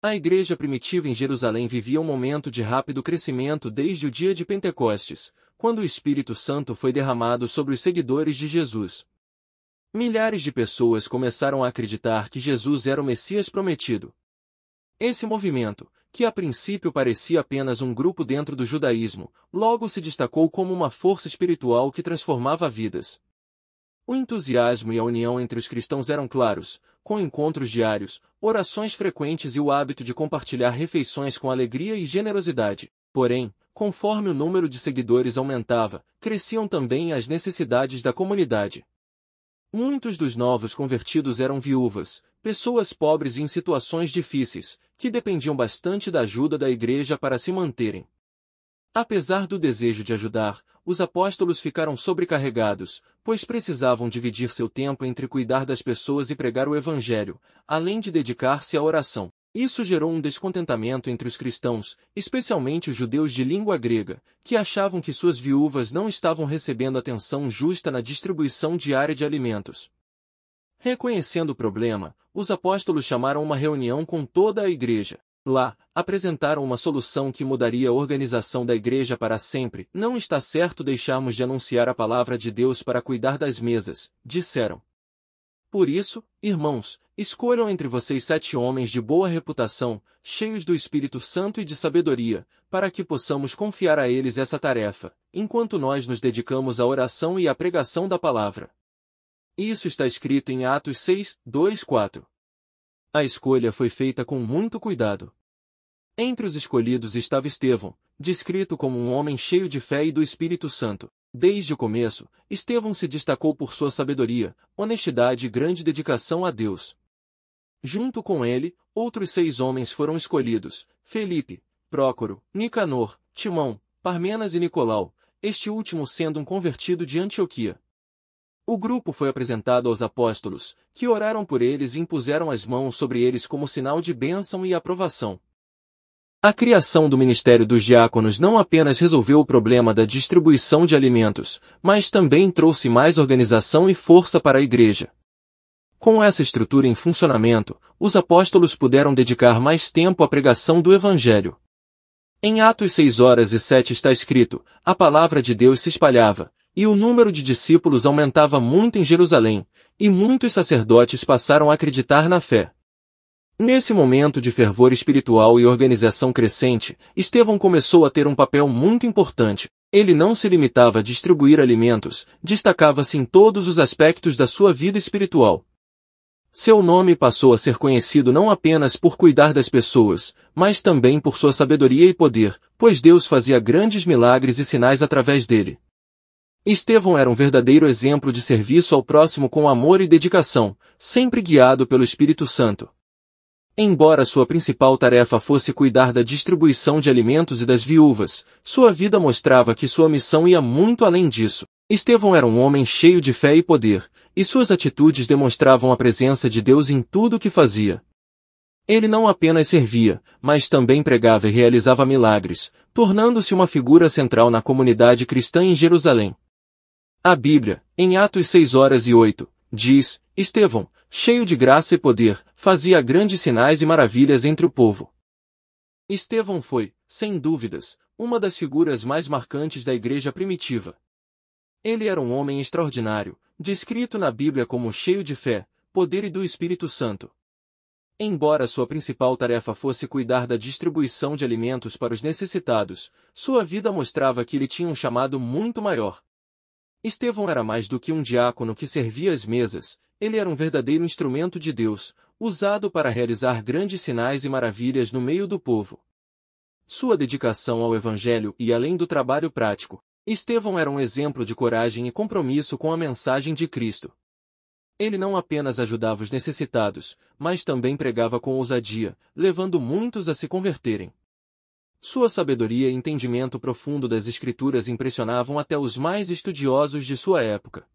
A igreja primitiva em Jerusalém vivia um momento de rápido crescimento desde o dia de Pentecostes, quando o Espírito Santo foi derramado sobre os seguidores de Jesus. Milhares de pessoas começaram a acreditar que Jesus era o Messias prometido. Esse movimento, que a princípio parecia apenas um grupo dentro do judaísmo, logo se destacou como uma força espiritual que transformava vidas. O entusiasmo e a união entre os cristãos eram claros, com encontros diários, orações frequentes e o hábito de compartilhar refeições com alegria e generosidade. Porém, conforme o número de seguidores aumentava, cresciam também as necessidades da comunidade. Muitos dos novos convertidos eram viúvas, pessoas pobres e em situações difíceis, que dependiam bastante da ajuda da igreja para se manterem. Apesar do desejo de ajudar, os apóstolos ficaram sobrecarregados, pois precisavam dividir seu tempo entre cuidar das pessoas e pregar o evangelho, além de dedicar-se à oração. Isso gerou um descontentamento entre os cristãos, especialmente os judeus de língua grega, que achavam que suas viúvas não estavam recebendo atenção justa na distribuição diária de alimentos. Reconhecendo o problema, os apóstolos chamaram uma reunião com toda a igreja. Lá, apresentaram uma solução que mudaria a organização da igreja para sempre. Não está certo deixarmos de anunciar a palavra de Deus para cuidar das mesas, disseram. Por isso, irmãos, escolham entre vocês 7 homens de boa reputação, cheios do Espírito Santo e de sabedoria, para que possamos confiar a eles essa tarefa, enquanto nós nos dedicamos à oração e à pregação da palavra. Isso está escrito em Atos 6, 2, 4. A escolha foi feita com muito cuidado. Entre os escolhidos estava Estevão, descrito como um homem cheio de fé e do Espírito Santo. Desde o começo, Estevão se destacou por sua sabedoria, honestidade e grande dedicação a Deus. Junto com ele, outros 6 homens foram escolhidos: Felipe, Prócoro, Nicanor, Timão, Parmenas e Nicolau, este último sendo um convertido de Antioquia. O grupo foi apresentado aos apóstolos, que oraram por eles e impuseram as mãos sobre eles como sinal de bênção e aprovação. A criação do ministério dos diáconos não apenas resolveu o problema da distribuição de alimentos, mas também trouxe mais organização e força para a igreja. Com essa estrutura em funcionamento, os apóstolos puderam dedicar mais tempo à pregação do Evangelho. Em Atos 6:7 está escrito: a palavra de Deus se espalhava, e o número de discípulos aumentava muito em Jerusalém, e muitos sacerdotes passaram a acreditar na fé. Nesse momento de fervor espiritual e organização crescente, Estevão começou a ter um papel muito importante. Ele não se limitava a distribuir alimentos, destacava-se em todos os aspectos da sua vida espiritual. Seu nome passou a ser conhecido não apenas por cuidar das pessoas, mas também por sua sabedoria e poder, pois Deus fazia grandes milagres e sinais através dele. Estevão era um verdadeiro exemplo de serviço ao próximo com amor e dedicação, sempre guiado pelo Espírito Santo. Embora sua principal tarefa fosse cuidar da distribuição de alimentos e das viúvas, sua vida mostrava que sua missão ia muito além disso. Estevão era um homem cheio de fé e poder, e suas atitudes demonstravam a presença de Deus em tudo o que fazia. Ele não apenas servia, mas também pregava e realizava milagres, tornando-se uma figura central na comunidade cristã em Jerusalém. A Bíblia, em Atos 6:8, diz: Estevão, cheio de graça e poder, fazia grandes sinais e maravilhas entre o povo. Estevão foi, sem dúvidas, uma das figuras mais marcantes da igreja primitiva. Ele era um homem extraordinário, descrito na Bíblia como cheio de fé, poder e do Espírito Santo. Embora sua principal tarefa fosse cuidar da distribuição de alimentos para os necessitados, sua vida mostrava que ele tinha um chamado muito maior. Estevão era mais do que um diácono que servia às mesas, ele era um verdadeiro instrumento de Deus, usado para realizar grandes sinais e maravilhas no meio do povo. Sua dedicação ao Evangelho e além do trabalho prático, Estevão era um exemplo de coragem e compromisso com a mensagem de Cristo. Ele não apenas ajudava os necessitados, mas também pregava com ousadia, levando muitos a se converterem. Sua sabedoria e entendimento profundo das Escrituras impressionavam até os mais estudiosos de sua época.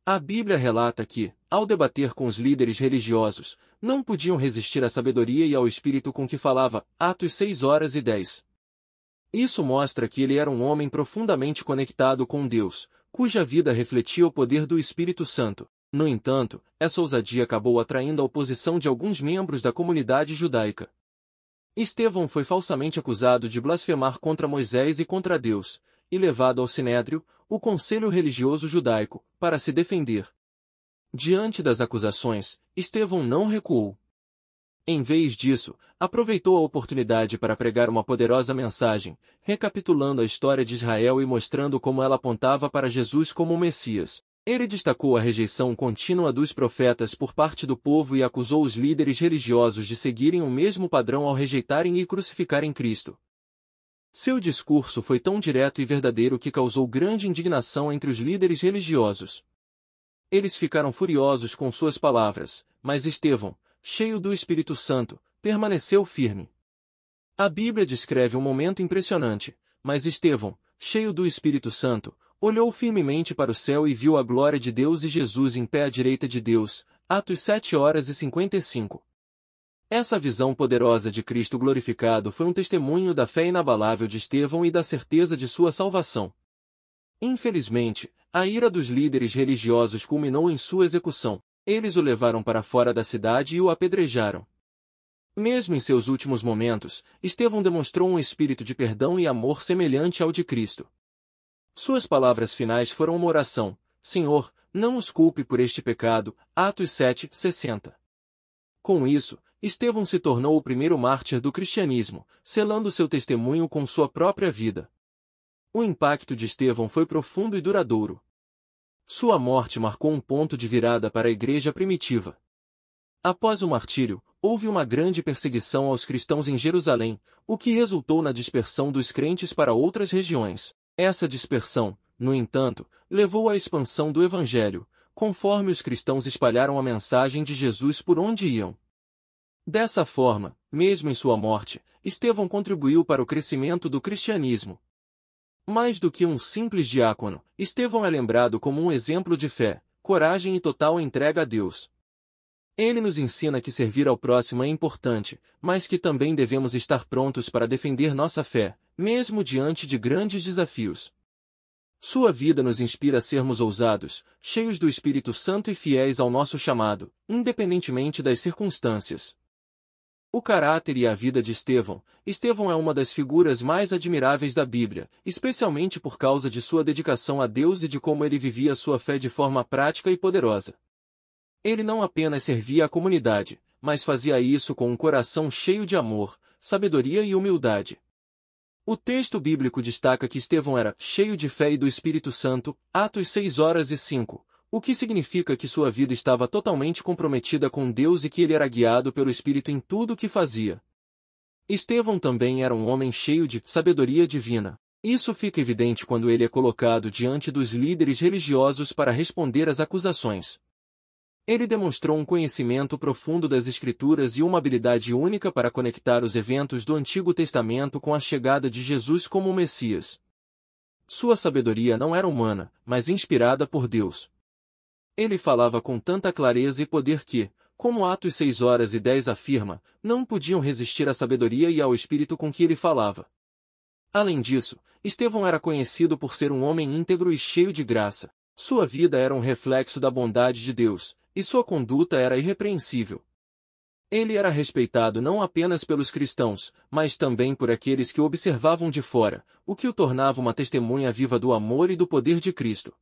A Bíblia relata que, ao debater com os líderes religiosos, não podiam resistir à sabedoria e ao espírito com que falava. Atos 6:10. Isso mostra que ele era um homem profundamente conectado com Deus, cuja vida refletia o poder do Espírito Santo. No entanto, essa ousadia acabou atraindo a oposição de alguns membros da comunidade judaica. Estevão foi falsamente acusado de blasfemar contra Moisés e contra Deus, e levado ao Sinédrio, o conselho religioso judaico, para se defender. Diante das acusações, Estevão não recuou. Em vez disso, aproveitou a oportunidade para pregar uma poderosa mensagem, recapitulando a história de Israel e mostrando como ela apontava para Jesus como o Messias. Ele destacou a rejeição contínua dos profetas por parte do povo e acusou os líderes religiosos de seguirem o mesmo padrão ao rejeitarem e crucificarem Cristo. Seu discurso foi tão direto e verdadeiro que causou grande indignação entre os líderes religiosos. Eles ficaram furiosos com suas palavras, mas Estevão, cheio do Espírito Santo, permaneceu firme. A Bíblia descreve um momento impressionante, mas Estevão, cheio do Espírito Santo, olhou firmemente para o céu e viu a glória de Deus e Jesus em pé à direita de Deus. Atos 7:55. Essa visão poderosa de Cristo glorificado foi um testemunho da fé inabalável de Estevão e da certeza de sua salvação. Infelizmente, a ira dos líderes religiosos culminou em sua execução. Eles o levaram para fora da cidade e o apedrejaram. Mesmo em seus últimos momentos, Estevão demonstrou um espírito de perdão e amor semelhante ao de Cristo. Suas palavras finais foram uma oração: Senhor, não os culpe por este pecado. Atos 7:60. Com isso, Estevão se tornou o primeiro mártir do cristianismo, selando seu testemunho com sua própria vida. O impacto de Estevão foi profundo e duradouro. Sua morte marcou um ponto de virada para a igreja primitiva. Após o martírio, houve uma grande perseguição aos cristãos em Jerusalém, o que resultou na dispersão dos crentes para outras regiões. Essa dispersão, no entanto, levou à expansão do Evangelho, conforme os cristãos espalharam a mensagem de Jesus por onde iam. Dessa forma, mesmo em sua morte, Estevão contribuiu para o crescimento do cristianismo. Mais do que um simples diácono, Estevão é lembrado como um exemplo de fé, coragem e total entrega a Deus. Ele nos ensina que servir ao próximo é importante, mas que também devemos estar prontos para defender nossa fé, mesmo diante de grandes desafios. Sua vida nos inspira a sermos ousados, cheios do Espírito Santo e fiéis ao nosso chamado, independentemente das circunstâncias. O caráter e a vida de Estevão. Estevão é uma das figuras mais admiráveis da Bíblia, especialmente por causa de sua dedicação a Deus e de como ele vivia sua fé de forma prática e poderosa. Ele não apenas servia a comunidade, mas fazia isso com um coração cheio de amor, sabedoria e humildade. O texto bíblico destaca que Estevão era cheio de fé e do Espírito Santo, Atos 6:05. O que significa que sua vida estava totalmente comprometida com Deus e que ele era guiado pelo Espírito em tudo o que fazia. Estevão também era um homem cheio de sabedoria divina. Isso fica evidente quando ele é colocado diante dos líderes religiosos para responder às acusações. Ele demonstrou um conhecimento profundo das Escrituras e uma habilidade única para conectar os eventos do Antigo Testamento com a chegada de Jesus como o Messias. Sua sabedoria não era humana, mas inspirada por Deus. Ele falava com tanta clareza e poder que, como Atos 6:10 afirma, não podiam resistir à sabedoria e ao espírito com que ele falava. Além disso, Estevão era conhecido por ser um homem íntegro e cheio de graça. Sua vida era um reflexo da bondade de Deus, e sua conduta era irrepreensível. Ele era respeitado não apenas pelos cristãos, mas também por aqueles que o observavam de fora, o que o tornava uma testemunha viva do amor e do poder de Cristo.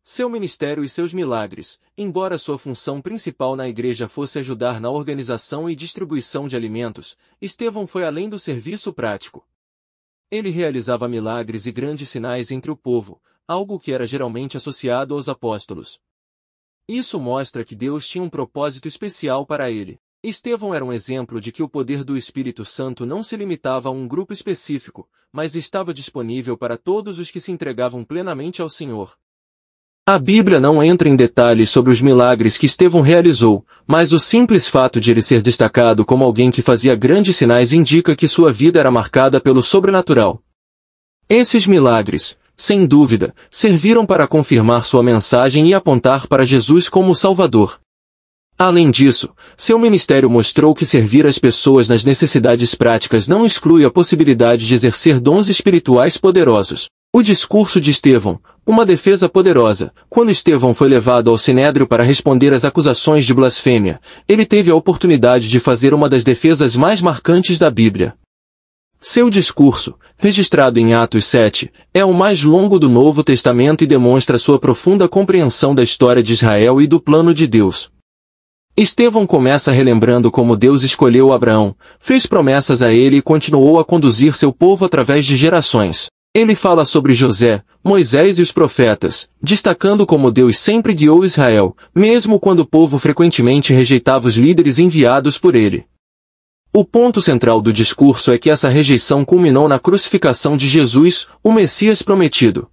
Seu ministério e seus milagres, embora sua função principal na igreja fosse ajudar na organização e distribuição de alimentos, Estevão foi além do serviço prático. Ele realizava milagres e grandes sinais entre o povo, algo que era geralmente associado aos apóstolos. Isso mostra que Deus tinha um propósito especial para ele. Estevão era um exemplo de que o poder do Espírito Santo não se limitava a um grupo específico, mas estava disponível para todos os que se entregavam plenamente ao Senhor. A Bíblia não entra em detalhes sobre os milagres que Estevão realizou, mas o simples fato de ele ser destacado como alguém que fazia grandes sinais indica que sua vida era marcada pelo sobrenatural. Esses milagres, sem dúvida, serviram para confirmar sua mensagem e apontar para Jesus como o Salvador. Além disso, seu ministério mostrou que servir as pessoas nas necessidades práticas não exclui a possibilidade de exercer dons espirituais poderosos. O discurso de Estevão, uma defesa poderosa. Quando Estevão foi levado ao Sinédrio para responder às acusações de blasfêmia, ele teve a oportunidade de fazer uma das defesas mais marcantes da Bíblia. Seu discurso, registrado em Atos 7, é o mais longo do Novo Testamento e demonstra sua profunda compreensão da história de Israel e do plano de Deus. Estevão começa relembrando como Deus escolheu Abraão, fez promessas a ele e continuou a conduzir seu povo através de gerações. Ele fala sobre José, Moisés e os profetas, destacando como Deus sempre guiou Israel, mesmo quando o povo frequentemente rejeitava os líderes enviados por ele. O ponto central do discurso é que essa rejeição culminou na crucificação de Jesus, o Messias prometido.